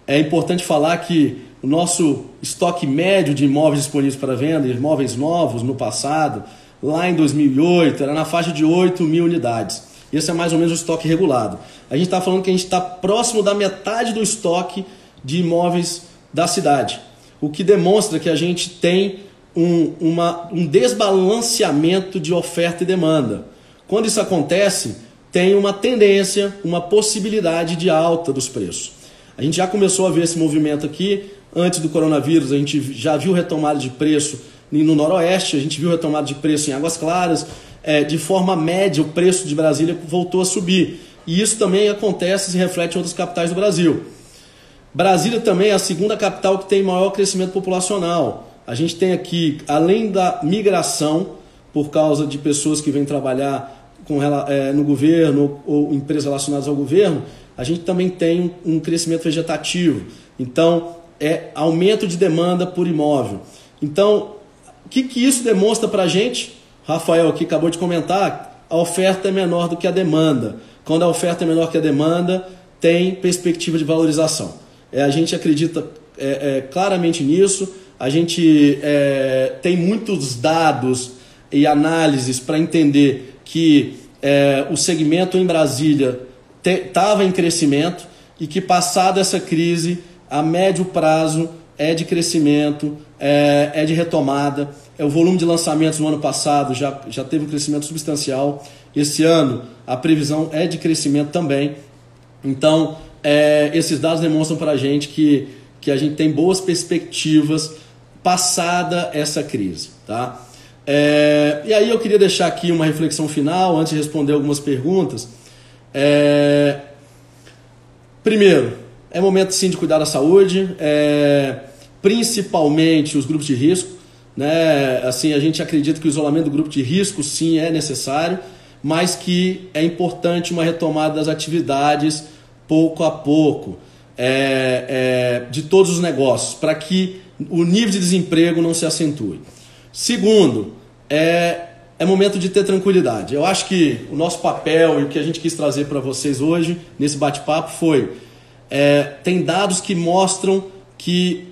É importante falar que o nosso estoque médio de imóveis disponíveis para venda, imóveis novos no passado, lá em 2008, era na faixa de 8.000 unidades. Esse é mais ou menos o estoque regulado. A gente está falando que a gente está próximo da metade do estoque de imóveis da cidade, o que demonstra que a gente tem um desbalanceamento de oferta e demanda. Quando isso acontece, tem uma tendência, uma possibilidade de alta dos preços. A gente já começou a ver esse movimento aqui. Antes do coronavírus, a gente já viu retomada de preço no Noroeste, a gente viu retomada de preço em Águas Claras. De forma média, o preço de Brasília voltou a subir. E isso também acontece e se reflete em outras capitais do Brasil. Brasília também é a segunda capital que tem maior crescimento populacional. A gente tem aqui, além da migração, por causa de pessoas que vêm trabalhar no governo ou empresas relacionadas ao governo, a gente também tem um crescimento vegetativo. Então, aumento de demanda por imóvel. Então, o que isso demonstra para a gente? Rafael aqui acabou de comentar, a oferta é menor do que a demanda. Quando a oferta é menor que a demanda, tem perspectiva de valorização. A gente acredita claramente nisso, a gente tem muitos dados e análises para entender que o segmento em Brasília estava em crescimento e que, passada essa crise, a médio prazo é de crescimento, é de retomada. O volume de lançamentos no ano passado já teve um crescimento substancial. Esse ano a previsão é de crescimento também. Então, esses dados demonstram para a gente que a gente tem boas perspectivas passada essa crise. Tá? E aí eu queria deixar aqui uma reflexão final antes de responder algumas perguntas. Primeiro, é momento sim de cuidar da saúde, principalmente os grupos de risco. Né? Assim, a gente acredita que o isolamento do grupo de risco sim é necessário, mas que é importante uma retomada das atividades pouco a pouco, de todos os negócios, para que o nível de desemprego não se acentue. Segundo, é momento de ter tranquilidade. Eu acho que o nosso papel e o que a gente quis trazer para vocês hoje, nesse bate-papo, foi tem dados que mostram que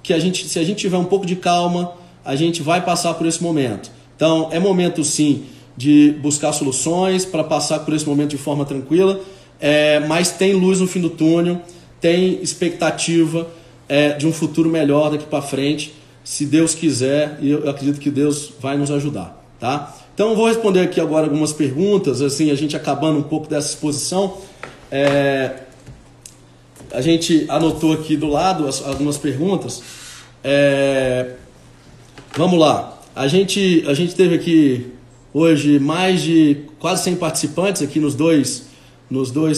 se a gente tiver um pouco de calma, a gente vai passar por esse momento. Então, é momento sim de buscar soluções para passar por esse momento de forma tranquila, mas tem luz no fim do túnel. tem expectativa de um futuro melhor daqui para frente, se Deus quiser, e eu acredito que Deus vai nos ajudar, tá? Então eu vou responder aqui agora algumas perguntas, assim, a gente acabando um pouco dessa exposição. A gente anotou aqui do lado algumas perguntas. Vamos lá. A gente teve aqui hoje mais de quase 100 participantes aqui nos dois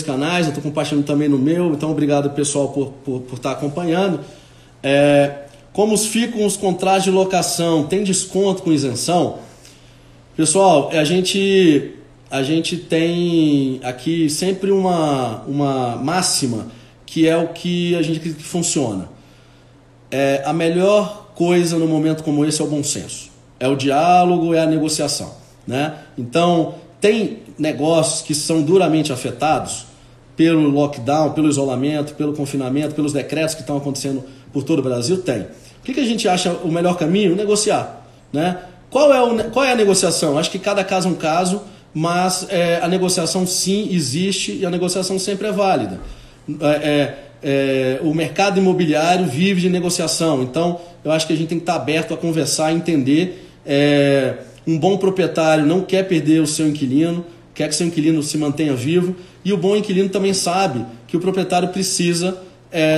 canais. Eu estou compartilhando também no meu, então obrigado pessoal por estar acompanhando. Como ficam os contratos de locação? Tem desconto com isenção? Pessoal, a gente tem aqui sempre uma máxima, que é o que a gente acredita que funciona. A melhor coisa no momento como esse é o bom senso. É o diálogo, é a negociação, né? Então, tem negócios que são duramente afetados pelo lockdown, pelo isolamento, pelo confinamento, pelos decretos que estão acontecendo por todo o Brasil? Tem. O que a gente acha o melhor caminho? Negociar, né? Qual é a negociação? Acho que cada caso é um caso, mas a negociação sim existe e a negociação sempre é válida. O mercado imobiliário vive de negociação, então eu acho que a gente tem que estar aberto a conversar, entender. Um bom proprietário não quer perder o seu inquilino, quer que seu inquilino se mantenha vivo, e o bom inquilino também sabe que o proprietário precisa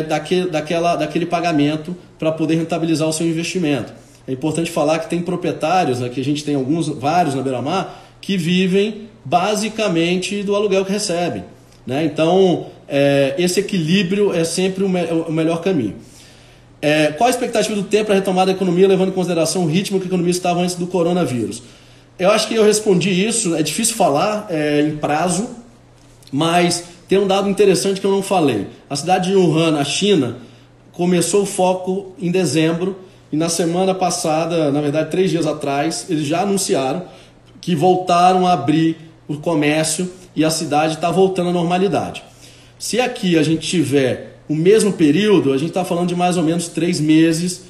daquele pagamento para poder rentabilizar o seu investimento. É importante falar que tem proprietários, né, que a gente tem vários na Beira-Mar, que vivem basicamente do aluguel que recebem, né? Então, esse equilíbrio é sempre o melhor caminho. Qual a expectativa do tempo para a retomada da economia, levando em consideração o ritmo que a economia estava antes do coronavírus? Eu acho que eu respondi isso, é difícil falar em prazo, mas tem um dado interessante que eu não falei. A cidade de Wuhan, na China, começou o foco em dezembro, e na semana passada, na verdade 3 dias atrás, eles já anunciaram que voltaram a abrir o comércio e a cidade está voltando à normalidade. Se aqui a gente tiver o mesmo período, a gente está falando de mais ou menos 3 meses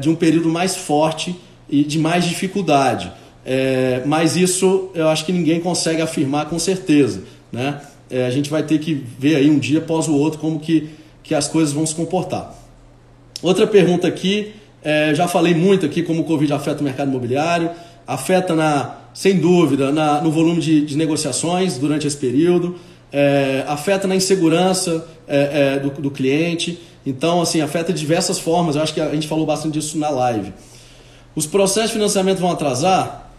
de um período mais forte e de mais dificuldade. Mas isso eu acho que ninguém consegue afirmar com certeza, né? A gente vai ter que ver aí um dia após o outro como que as coisas vão se comportar. Outra pergunta aqui, já falei muito aqui como o Covid afeta o mercado imobiliário, afeta sem dúvida no volume de negociações durante esse período, afeta na insegurança do cliente. Então, assim, afeta de diversas formas. Eu acho que a gente falou bastante disso na live. Os processos de financiamento vão atrasar?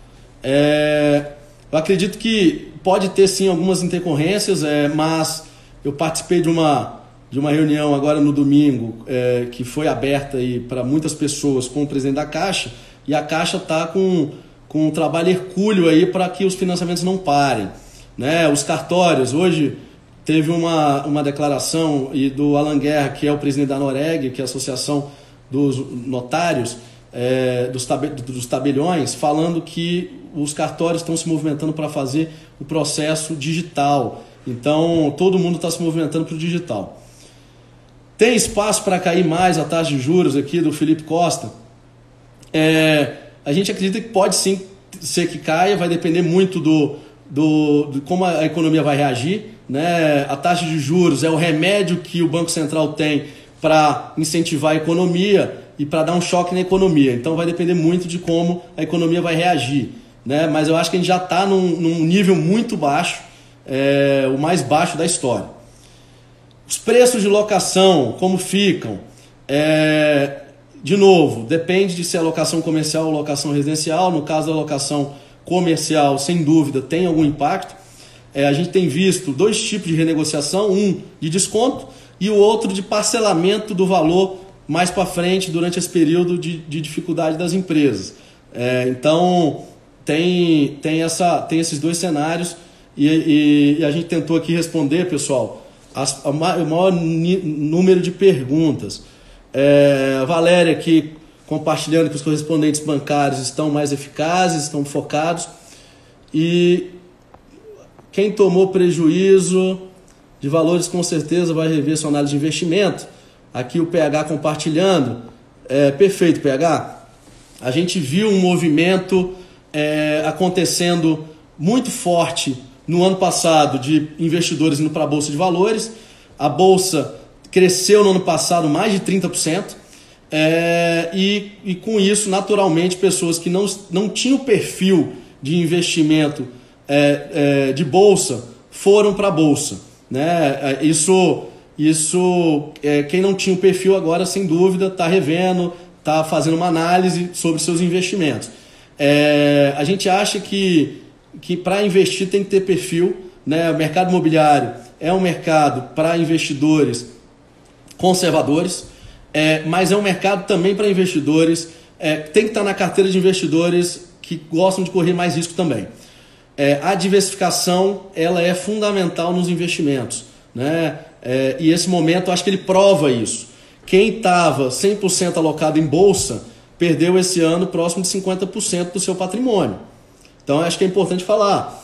Eu acredito que pode ter sim algumas intercorrências, mas eu participei de uma reunião agora no domingo, que foi aberta para muitas pessoas com o presidente da Caixa, e a Caixa está com um trabalho hercúleo aí para que os financiamentos não parem, né? Os cartórios, hoje teve uma declaração do Alan Guerra, que é o presidente da Noreg, que é a Associação dos Notários, dos tabeliões, falando que os cartórios estão se movimentando para fazer o processo digital. Então, todo mundo está se movimentando para o digital. Tem espaço para cair mais a taxa de juros aqui do Felipe Costa? A gente acredita que pode sim ser que caia, vai depender muito de como a economia vai reagir, né? A taxa de juros é o remédio que o Banco Central tem para incentivar a economia e para dar um choque na economia. Então vai depender muito de como a economia vai reagir, né? Mas eu acho que a gente já está num nível muito baixo, o mais baixo da história. Os preços de locação, como ficam? De novo, depende de se é locação comercial ou locação residencial. No caso da locação comercial, sem dúvida, tem algum impacto. A gente tem visto 2 tipos de renegociação, um de desconto e o outro de parcelamento do valor mais para frente durante esse período de dificuldade das empresas. Então, tem esses 2 cenários e a gente tentou aqui responder, pessoal, o maior número de perguntas. A Valéria aqui compartilhando que os correspondentes bancários estão mais eficazes, estão focados. E quem tomou prejuízo de valores com certeza vai rever sua análise de investimento. Aqui o PH compartilhando. Perfeito, PH. A gente viu um movimento acontecendo muito forte no ano passado de investidores indo para a Bolsa de Valores. a Bolsa cresceu no ano passado mais de 30%, e com isso, naturalmente, pessoas que não tinham perfil de investimento de Bolsa foram para a Bolsa, né? Quem não tinha o perfil agora, sem dúvida, está revendo, está fazendo uma análise sobre seus investimentos. A gente acha que para investir tem que ter perfil, né? O mercado imobiliário é um mercado para investidores conservadores, mas é um mercado também para investidores, tem que estar na carteira de investidores que gostam de correr mais risco também. A diversificação ela é fundamental nos investimentos, né? E esse momento acho que ele prova isso. Quem estava 100% alocado em bolsa perdeu esse ano próximo de 50% do seu patrimônio. Então acho que é importante falar.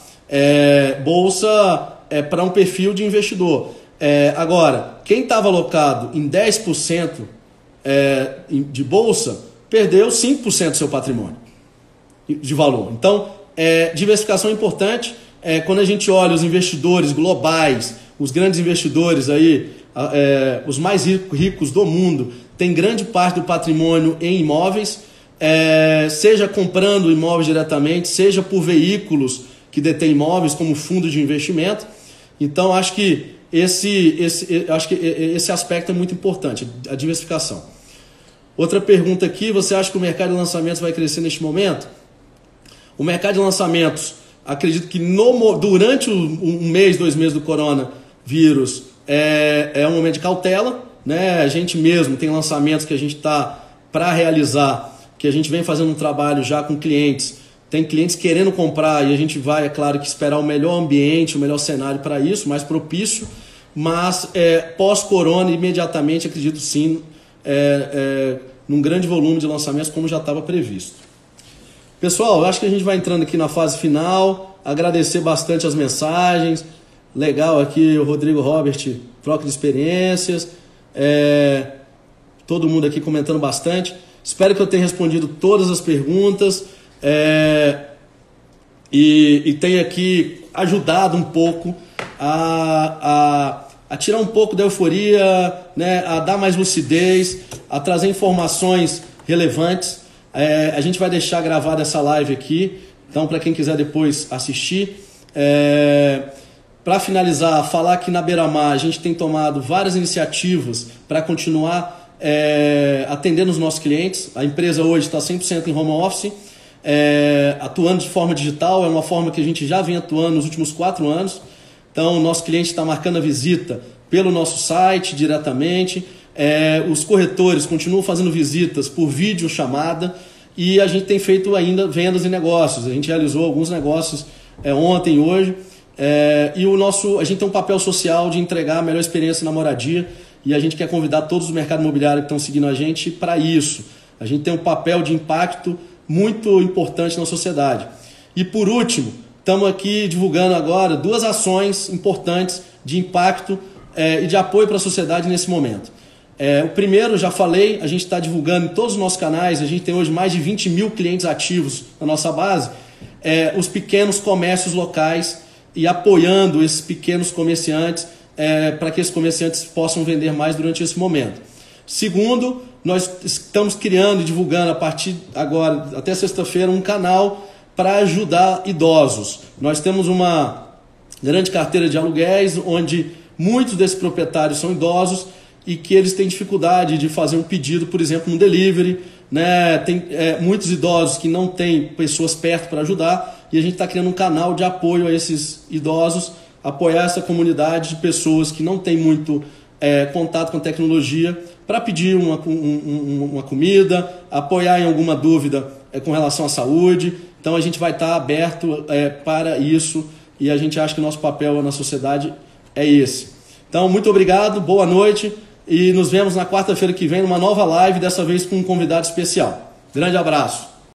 Bolsa é para um perfil de investidor. Agora, quem estava alocado em 10% de bolsa perdeu 5% do seu patrimônio de valor. Então, diversificação é importante. Quando a gente olha os investidores globais, os grandes investidores aí, os mais ricos do mundo, tem grande parte do patrimônio em imóveis, seja comprando imóveis diretamente, seja por veículos que detêm imóveis como fundo de investimento. Então, acho que esse aspecto é muito importante, a diversificação. Outra pergunta aqui, você acha que o mercado de lançamentos vai crescer neste momento? O mercado de lançamentos, acredito que durante um mês, 2 meses do coronavírus, é um momento de cautela, né? A gente mesmo tem lançamentos que a gente está para realizar, que a gente vem fazendo um trabalho já com clientes. Tem clientes querendo comprar e a gente vai, é claro, que esperar o melhor ambiente, o melhor cenário para isso, mais propício, mas pós-corona, imediatamente, acredito sim, num grande volume de lançamentos, como já estava previsto. Pessoal, eu acho que a gente vai entrando aqui na fase final, agradecer bastante as mensagens, legal aqui o Rodrigo Robert, troca de experiências, todo mundo aqui comentando bastante. Espero que eu tenha respondido todas as perguntas e tenha aqui ajudado um pouco a tirar um pouco da euforia, né, a dar mais lucidez, a trazer informações relevantes. A gente vai deixar gravada essa live aqui, então para quem quiser depois assistir. Para finalizar, falar que na Beira-Mar a gente tem tomado várias iniciativas para continuar atendendo os nossos clientes. A empresa hoje está 100% em home office, atuando de forma digital, é uma forma que a gente já vem atuando nos últimos 4 anos. Então, o nosso cliente está marcando a visita pelo nosso site diretamente. Os corretores continuam fazendo visitas por videochamada e a gente tem feito ainda vendas e negócios. A gente realizou alguns negócios ontem e hoje. A gente tem um papel social de entregar a melhor experiência na moradia e a gente quer convidar todos os mercados imobiliários que estão seguindo a gente para isso. A gente tem um papel de impacto muito importante na sociedade. E por último, estamos aqui divulgando agora 2 ações importantes de impacto e de apoio para a sociedade nesse momento. O primeiro, já falei, a gente está divulgando em todos os nossos canais, a gente tem hoje mais de 20 mil clientes ativos na nossa base, os pequenos comércios locais e apoiando esses pequenos comerciantes para que esses comerciantes possam vender mais durante esse momento. Segundo, nós estamos criando e divulgando a partir agora, até sexta-feira, um canal para ajudar idosos. Nós temos uma grande carteira de aluguéis, onde muitos desses proprietários são idosos e que eles têm dificuldade de fazer um pedido, por exemplo, no delivery, né? Tem muitos idosos que não têm pessoas perto para ajudar e a gente está criando um canal de apoio a esses idosos, apoiar essa comunidade de pessoas que não têm muito contato com tecnologia para pedir uma comida, apoiar em alguma dúvida com relação à saúde. Então a gente vai estar aberto para isso e a gente acha que o nosso papel na sociedade é esse. Então, muito obrigado, boa noite e nos vemos na quarta-feira que vem numa nova live, dessa vez com um convidado especial. Grande abraço!